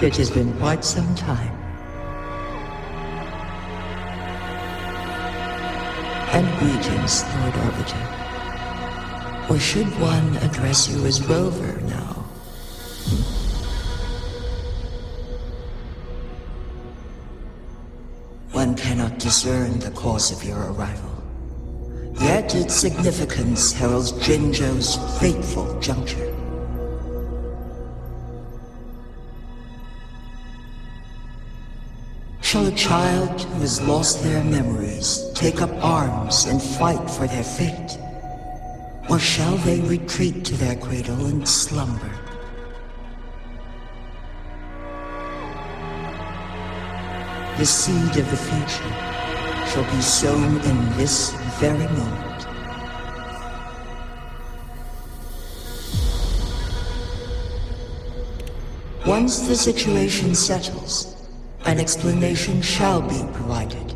It has been quite some time. And greetings, Lord Arbiter. Or should one address you as Rover now? One cannot discern the cause of your arrival. Yet its significance heralds Jinzhou's fateful juncture. Shall a child who has lost their memories take up arms and fight for their fate? Or shall they retreat to their cradle and slumber? The seed of the future shall be sown in this very moment. Once the situation settles, an explanation shall be provided.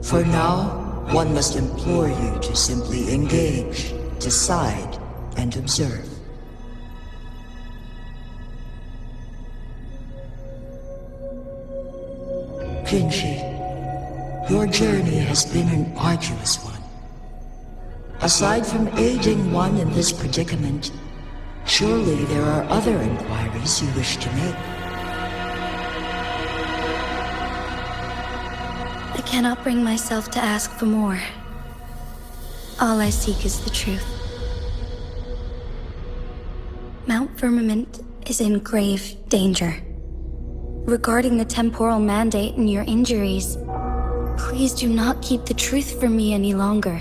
For now, one must implore you to simply engage, decide, and observe. Jinshi, your journey has been an arduous one. Aside from aiding one in this predicament, surely there are other inquiries you wish to make. I cannot bring myself to ask for more. All I seek is the truth. Mount Firmament is in grave danger. Regarding the temporal mandate and your injuries, please do not keep the truth from me any longer.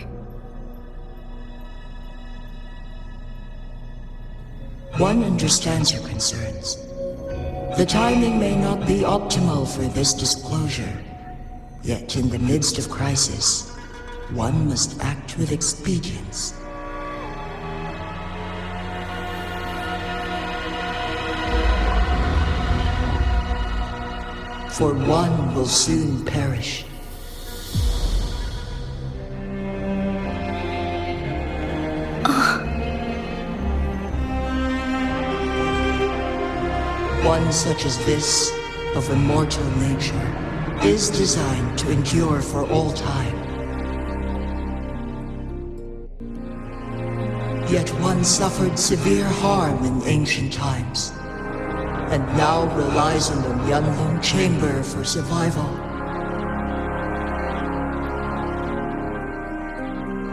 One understands your concerns. The timing may not be optimal for this disclosure. Yet in the midst of crisis, one must act with expedience. For one will soon perish. One such as this, of immortal nature, is designed to endure for all time. Yet one suffered severe harm in ancient times, and now relies on the Wuthering chamber for survival.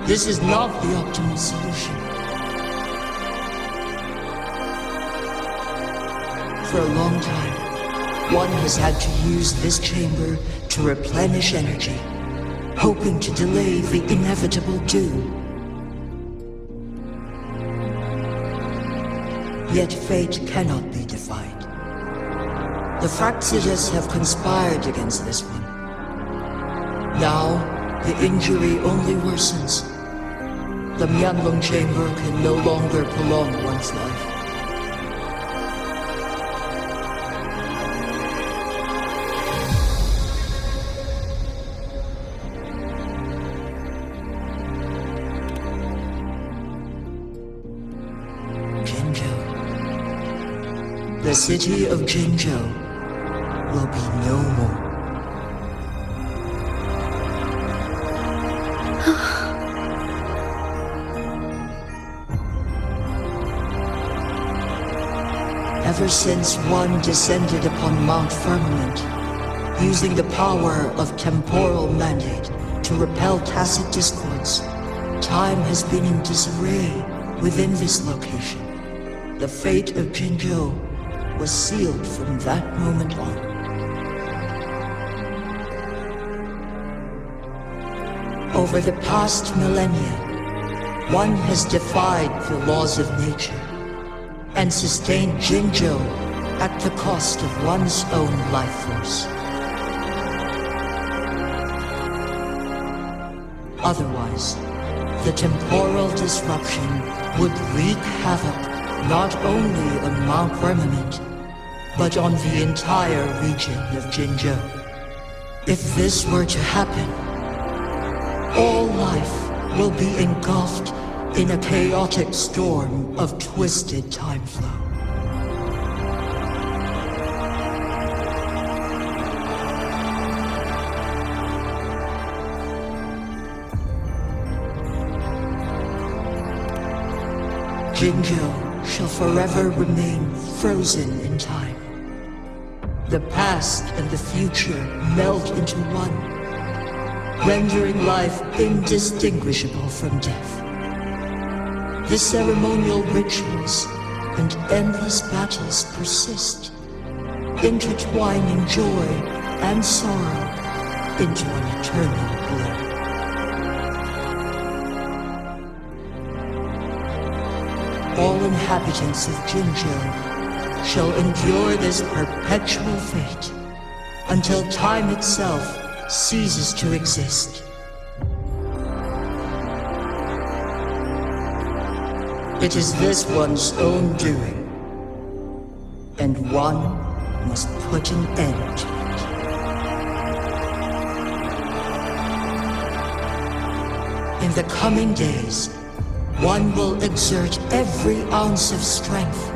This is not the optimal solution. For a long time, one has had to use this chamber to replenish energy, hoping to delay the inevitable doom. Yet fate cannot be defied. The Fraxidas have conspired against this one. Now, the injury only worsens. The Wuthering chamber can no longer prolong one's life. The city of Jinzhou will be no more. Ever since one descended upon Mount Firmament, using the power of temporal mandate to repel tacit discords, time has been in disarray within this location. The fate of Jinzhou was sealed from that moment on. Over the past millennia, one has defied the laws of nature and sustained Jinzhou at the cost of one's own life force. Otherwise, the temporal disruption would wreak havoc not only on Mount Firmament, but on the entire region of Jinzhou. If this were to happen, all life will be engulfed in a chaotic storm of twisted time flow. Jinzhou shall forever remain frozen in time. The past and the future melt into one, rendering life indistinguishable from death. The ceremonial rituals and endless battles persist, intertwining joy and sorrow into an eternal blur. All inhabitants of Jinzhou shall endure this perpetual fate until time itself ceases to exist. It is this one's own doing, and one must put an end to it. In the coming days, one will exert every ounce of strength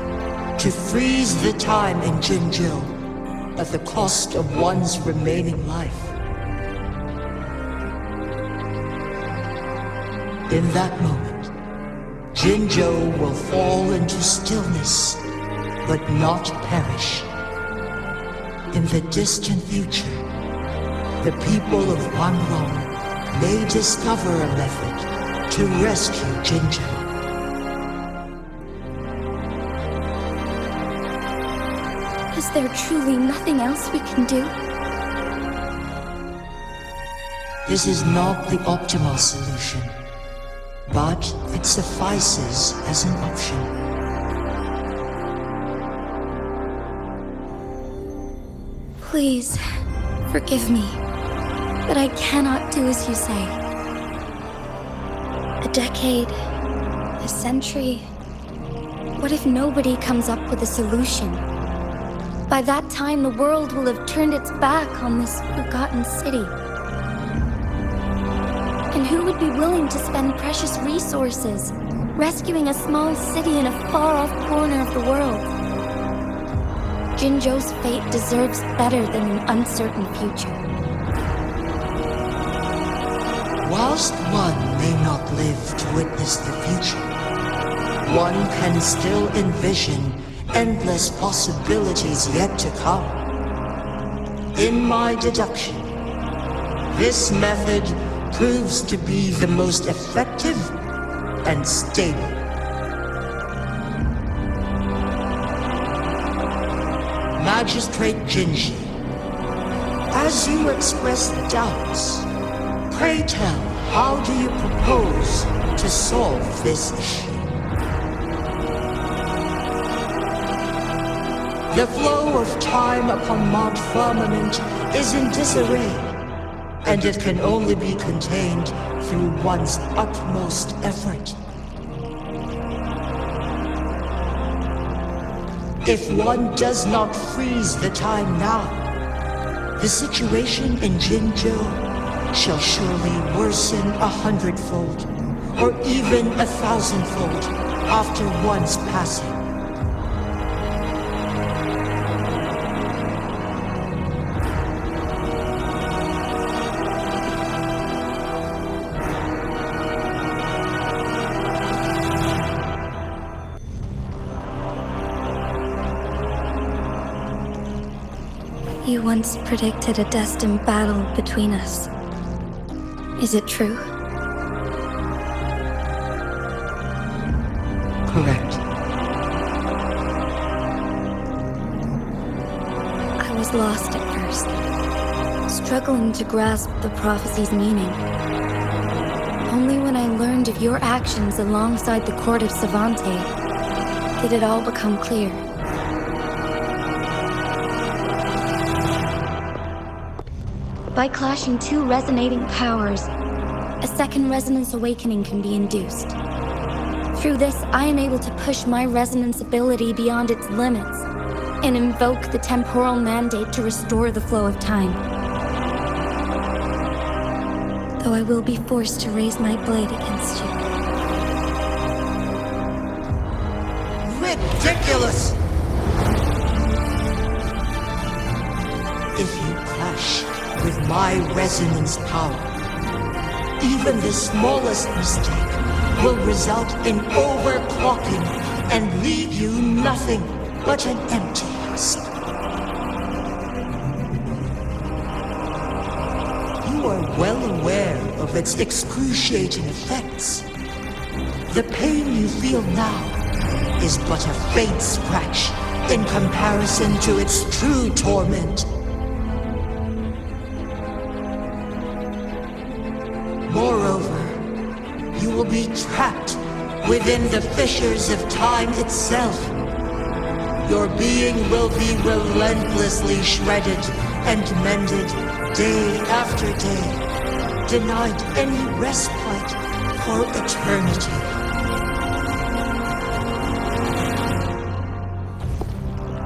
to freeze the time in Jinzhou at the cost of one's remaining life. In that moment, Jinzhou will fall into stillness, but not perish. In the distant future, the people of Wuthering may discover a method to rescue Jinzhou. Is there truly nothing else we can do? This is not the optimal solution, but it suffices as an option. Please, forgive me, but I cannot do as you say. A decade, a century. What if nobody comes up with a solution? By that time, the world will have turned its back on this forgotten city. And who would be willing to spend precious resources rescuing a small city in a far-off corner of the world? Jinzhou's fate deserves better than an uncertain future. Whilst one may not live to witness the future, one can still envision endless possibilities yet to come. In my deduction, this method proves to be the most effective and stable. Magistrate Jinji, as you express doubts, pray tell, how do you propose to solve this issue? The flow of time upon Mount Firmament is in disarray, and it can only be contained through one's utmost effort. If one does not freeze the time now, the situation in Jinzhou shall surely worsen 100-fold, or even 1,000-fold after one's passing. You once predicted a destined battle between us. Is it true? Correct. I was lost at first, struggling to grasp the prophecy's meaning. Only when I learned of your actions alongside the court of Savante did it all become clear. By clashing two resonating powers, a second resonance awakening can be induced. Through this, I am able to push my resonance ability beyond its limits and invoke the temporal mandate to restore the flow of time. Though I will be forced to raise my blade against you. Ridiculous! If you clash with my resonance power, even the smallest mistake will result in overclocking and leave you nothing but an empty husk. You are well aware of its excruciating effects. The pain you feel now is but a faint scratch in comparison to its true torment. Moreover, you will be trapped within the fissures of time itself. Your being will be relentlessly shredded and mended day after day, denied any respite for eternity.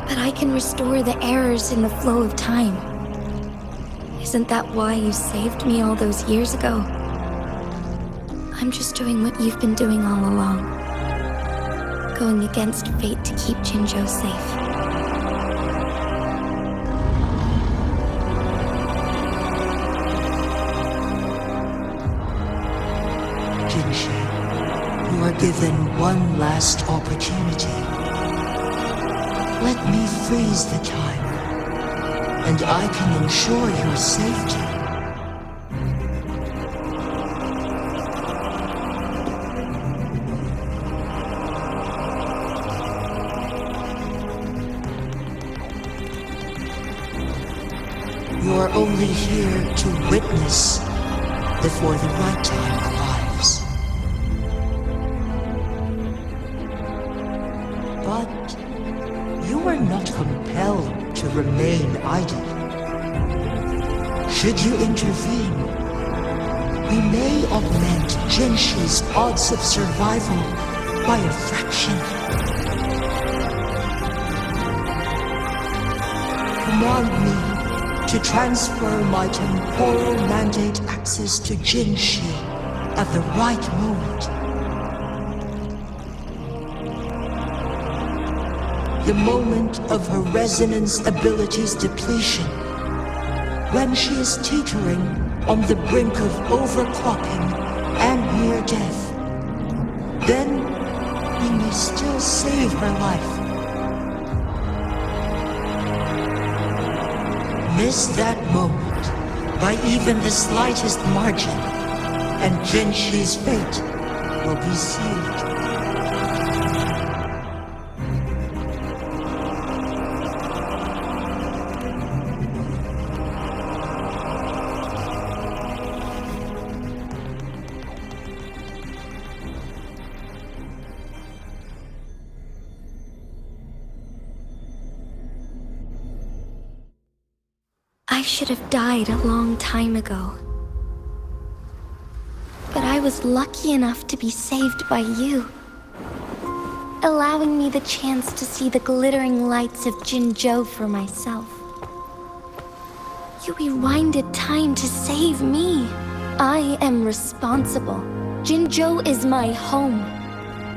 But I can restore the errors in the flow of time. Isn't that why you saved me all those years ago? I'm just doing what you've been doing all along. Going against fate to keep Jinzhou safe. Jinshi, you are given one last opportunity. Let me freeze the time, and I can ensure your safety. You're only here to witness before the right time arrives. But you are not compelled to remain idle. Should you intervene, we may augment Jinshi's odds of survival by a fraction. Command me to transfer my temporal mandate access to Jinshi at the right moment. The moment of her resonance ability's depletion, when she is teetering on the brink of overclocking and near death. Then we may still save her life. Miss that moment by even the slightest margin, and Jinshi's fate will be sealed. I should have died a long time ago. But I was lucky enough to be saved by you, allowing me the chance to see the glittering lights of Jinzhou for myself. You rewinded time to save me. I am responsible. Jinzhou is my home.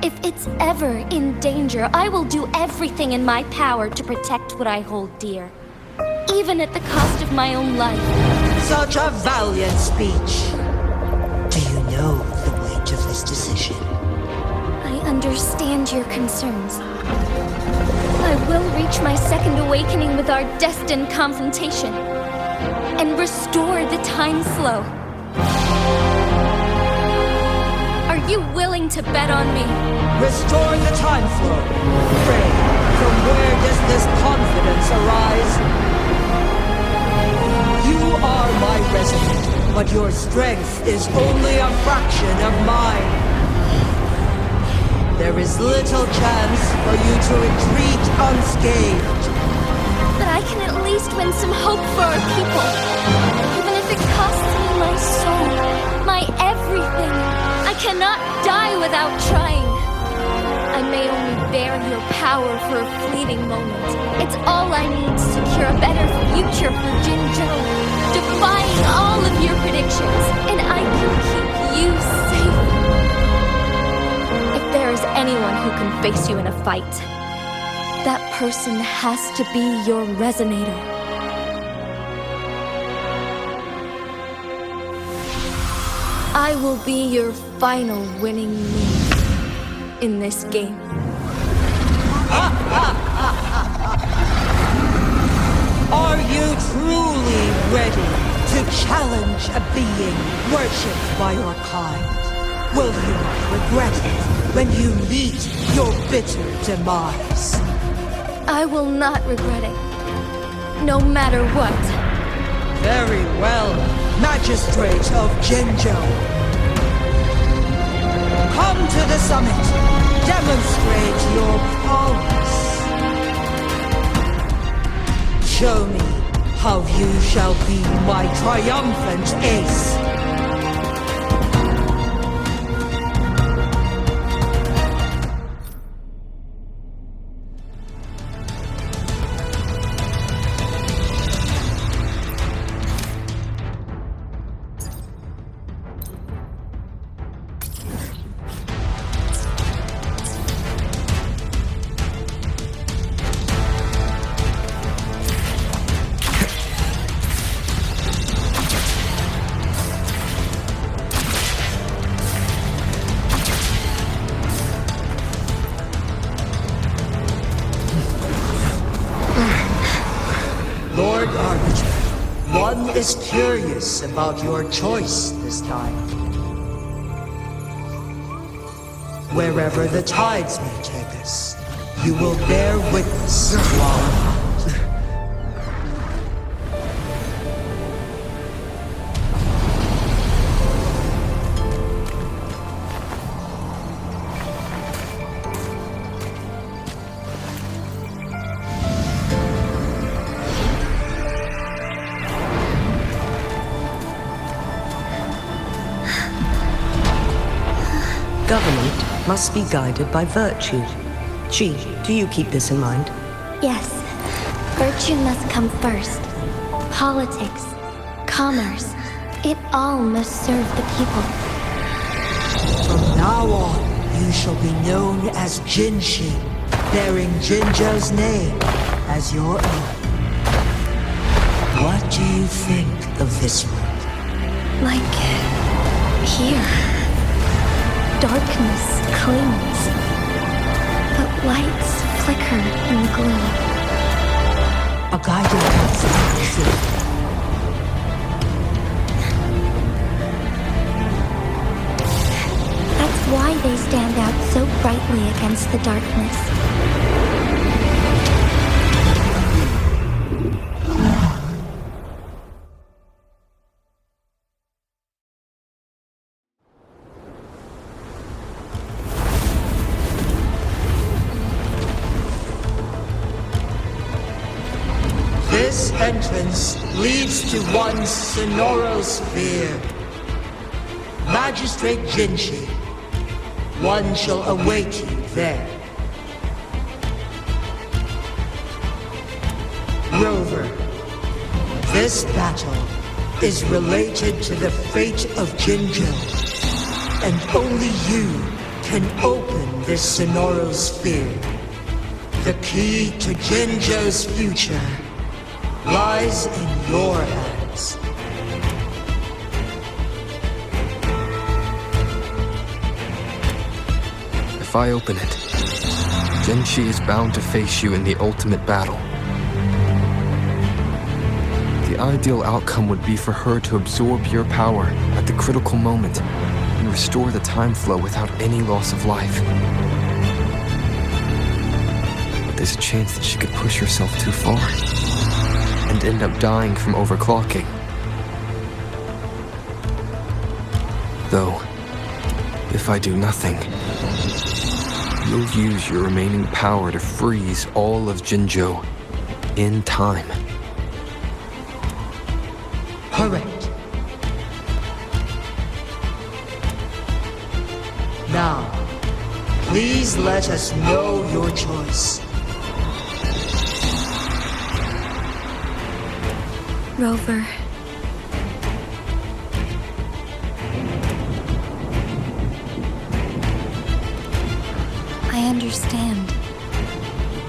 If it's ever in danger, I will do everything in my power to protect what I hold dear. Even at the cost of my own life. Such a valiant speech. Do you know the weight of this decision? I understand your concerns. I will reach my second awakening with our destined confrontation and restore the time flow. Are you willing to bet on me? Restore the time flow. Pray, from where does this confidence arise? You are my resident, but your strength is only a fraction of mine. There is little chance for you to retreat unscathed. But I can at least win some hope for our people. Even if it costs me my soul, my everything. I cannot die without trying. I may only bear your power for a fleeting moment. It's all I need to secure a better future for Jinzhou, defying all of your predictions, and I can keep you safe. If there is anyone who can face you in a fight, that person has to be your resonator. I will be your final winning move in this game. Are you truly ready to challenge a being worshipped by your kind? Will you regret it when you meet your bitter demise? I will not regret it, no matter what. Very well, Magistrate of Jinzhou. Come to the summit. Demonstrate your prowess. Show me how you shall be my triumphant ace. Lord Arbiter, one is curious about your choice this time. Wherever the tides may take us, you will bear witness to our might. Government must be guided by virtue. Chi, do you keep this in mind? Yes, virtue must come first. Politics, commerce, it all must serve the people. From now on, you shall be known as Jinshi, bearing Jinzhou's name as your own. What do you think of this world? Like here. Darkness clings, but lights flicker in the gloom. A guiding principle. That's why they stand out so brightly against the darkness. This entrance leads to one's Sonoro sphere. Magistrate Jinshi, one shall await you there. Rover, this battle is related to the fate of Jinzhou, and only you can open this Sonoro sphere. The key to Jinzhou's future lies in your hands. If I open it, Genshi is bound to face you in the ultimate battle. The ideal outcome would be for her to absorb your power at the critical moment and restore the time flow without any loss of life. But there's a chance that she could push herself too far and end up dying from overclocking. Though, if I do nothing, you'll use your remaining power to freeze all of Jinzhou in time. Correct. Now, please let us know your choice. Rover. I understand.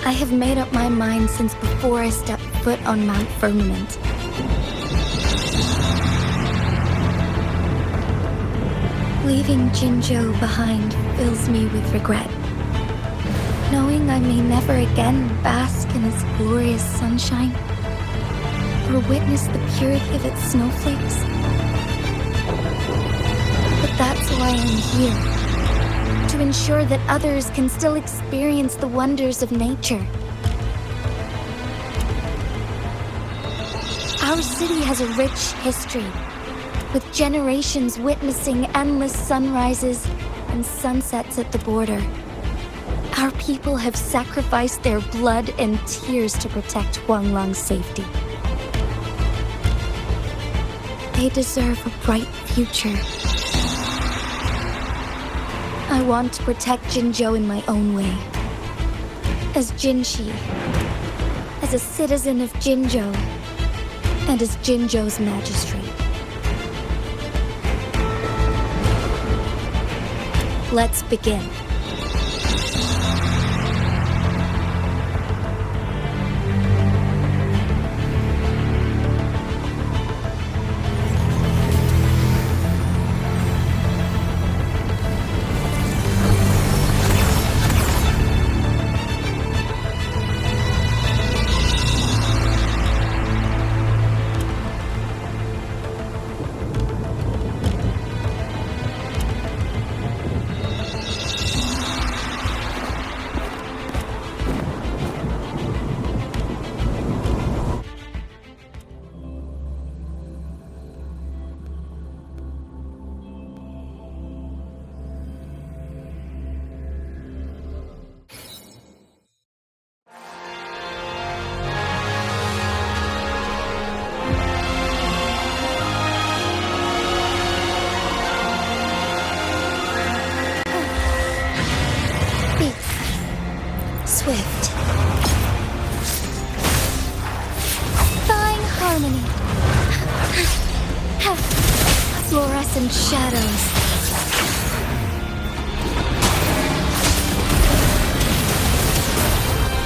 I have made up my mind since before I stepped foot on Mount Firmament. Leaving Jinzhou behind fills me with regret. Knowing I may never again bask in its glorious sunshine, or witness the purity of its snowflakes. But that's why I'm here, to ensure that others can still experience the wonders of nature. Our city has a rich history, with generations witnessing endless sunrises and sunsets at the border. Our people have sacrificed their blood and tears to protect Huanglang's safety. They deserve a bright future. I want to protect Jinzhou in my own way. As Jinshi, as a citizen of Jinzhou, and as Jinzhou's magistrate. Let's begin. Swift. Thawing harmony. Fluorescent shadows.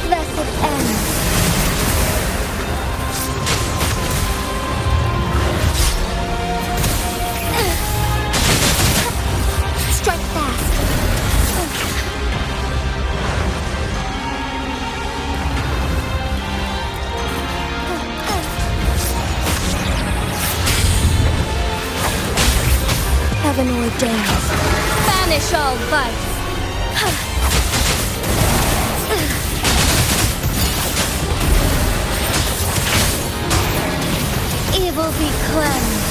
Blessed end. Strike fast. Heaven ordains. Banish all vice. Evil be cleansed.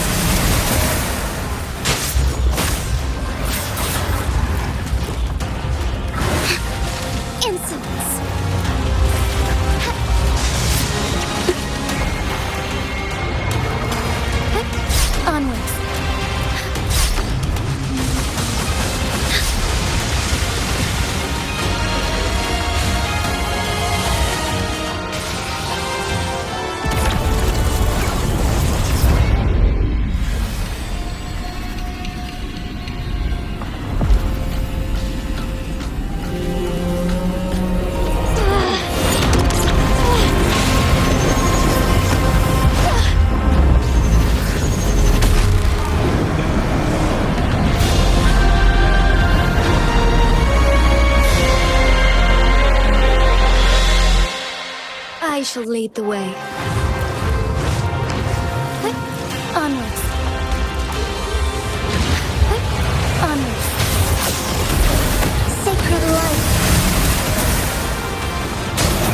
Insolence. Onwards. shall lead the way. Onwards. Onwards. Sacred light.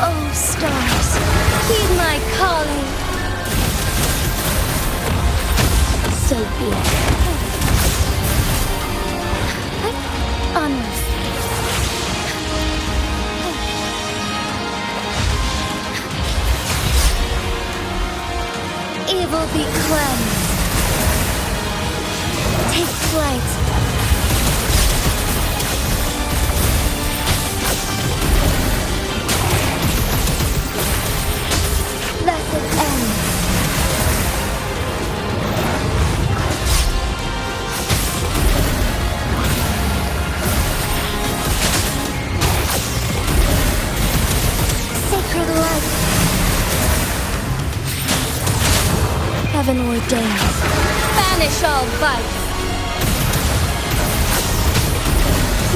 Oh, stars, heed my calling. So be it. Onwards. Evil be cleansed. Take flight. Blessed end. Sacred light. Heaven ordained. Banish all vice.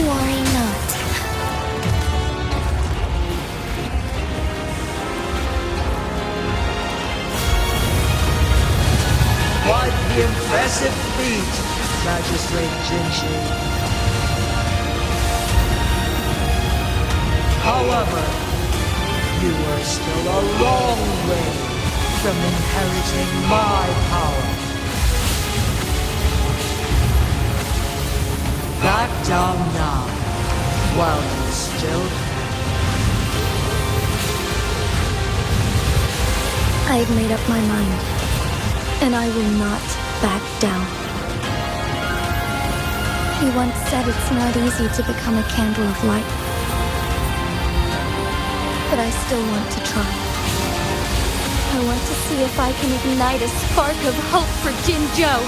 Worry not. Quite the impressive feat, Magistrate Jinshi. However, you are still a long way from inheriting my power. Back down now, while you still can. I have made up my mind, and I will not back down. He once said it's not easy to become a candle of light. But I still want to try. I want to see if I can ignite a spark of hope for Jinzhou.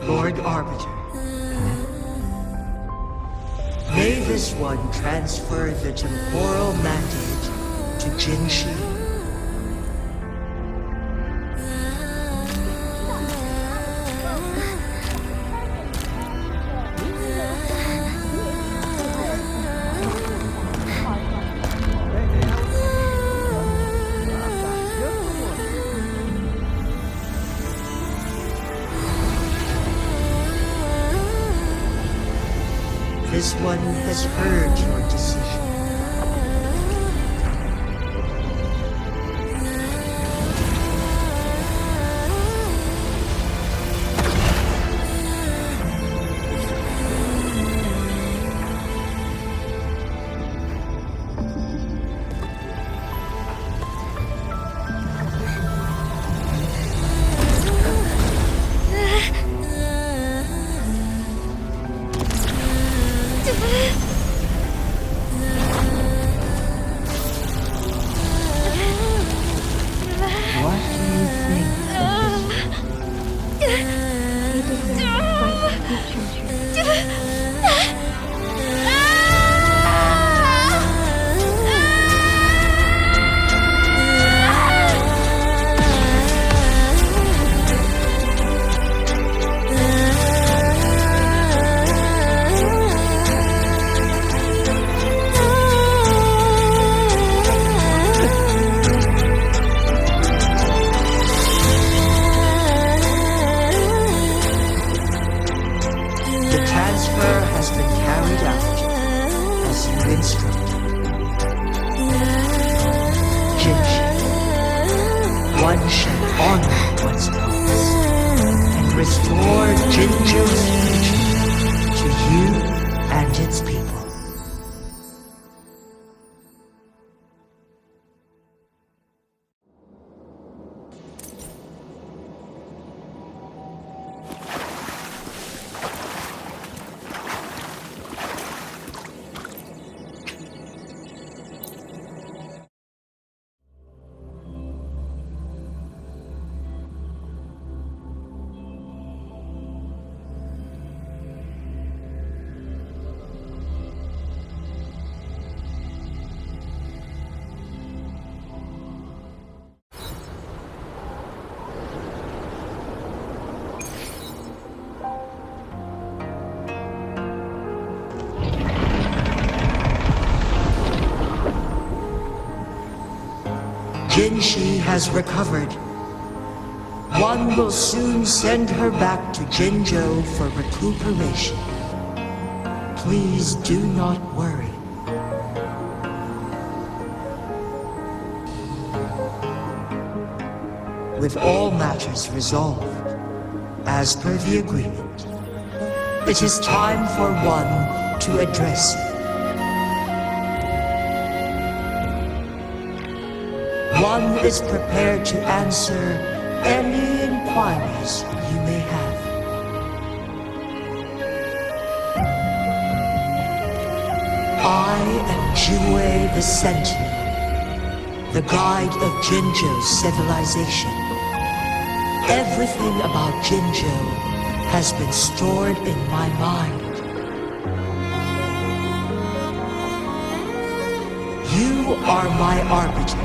Lord Arbiter, may this one transfer the temporal mandate to Jinshi. This one has heard your decision. Has been carried out as you instructed. one shall honor one's promise and restore Jinzhou's future to you and its people. Jinshi has recovered. One will soon send her back to Jinzhou for recuperation. Please do not worry. With all matters resolved, as per the agreement, it is time for one to address you. One is prepared to answer any inquiries you may have. I am Jue the Sentinel, the guide of Jinzhou's civilization. Everything about Jinzhou has been stored in my mind. You are my arbiter.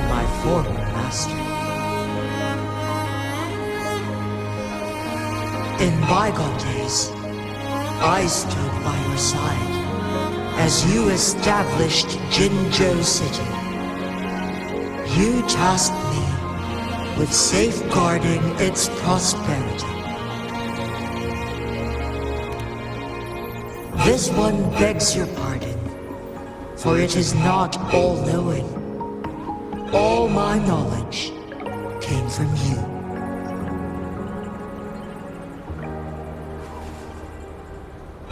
My former master. In bygone days, I stood by your side as you established Jinzhou City. You tasked me with safeguarding its prosperity. This one begs your pardon, for it is not all-knowing. All my knowledge came from you.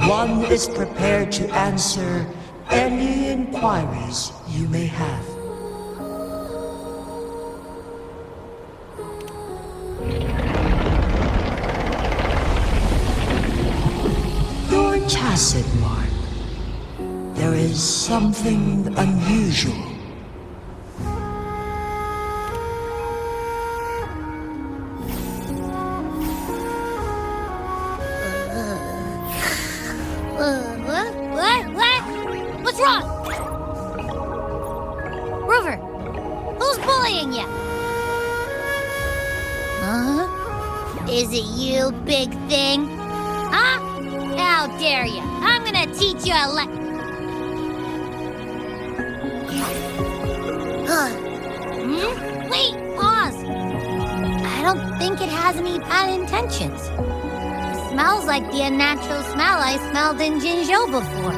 One is prepared to answer any inquiries you may have. Your tacit mark. There is something unusual. What's wrong? Rover, who's bullying you? Huh? Is it you, big thing? Huh? How dare you? I'm gonna teach you a Wait, pause. I don't think it has any bad intentions. It smells like the unnatural smell I smelled in Jinzhou before.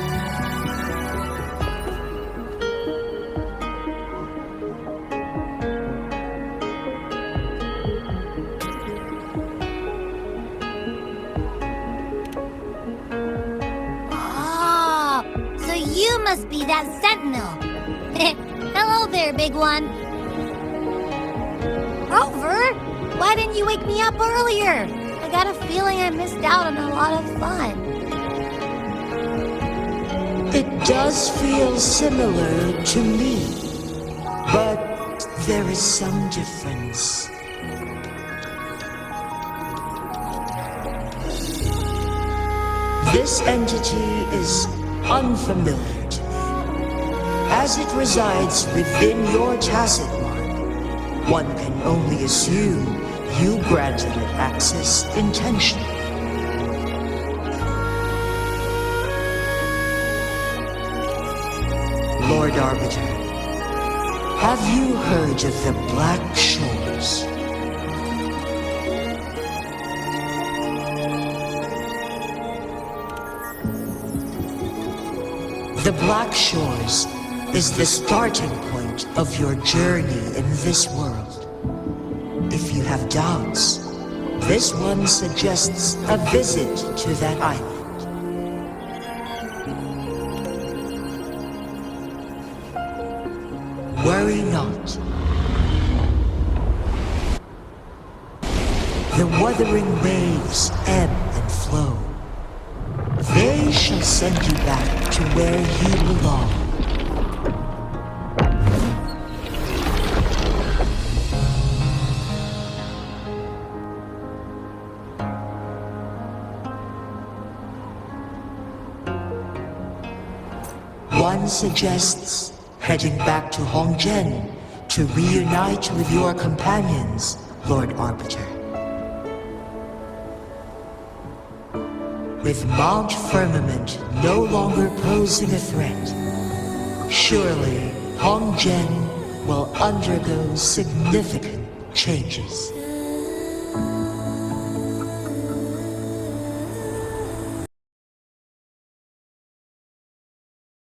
You must be that sentinel. Hello there, big one. Rover, why didn't you wake me up earlier? I got a feeling I missed out on a lot of fun. It does feel similar to me, but there is some difference. This entity is unfamiliar to me. As it resides within your tacit mark, one can only assume you granted it access intentionally. Lord Arbiter, have you heard of the Black Shores? The Black Shores is the starting point of your journey in this world. have doubts, this one suggests a visit to that island. Worry not. The wuthering waves ebb and flow. They shall send you back to where you belong. One suggests heading back to Hongzhen to reunite with your companions, Lord Arbiter. With Mount Firmament no longer posing a threat, surely Hongzhen will undergo significant changes.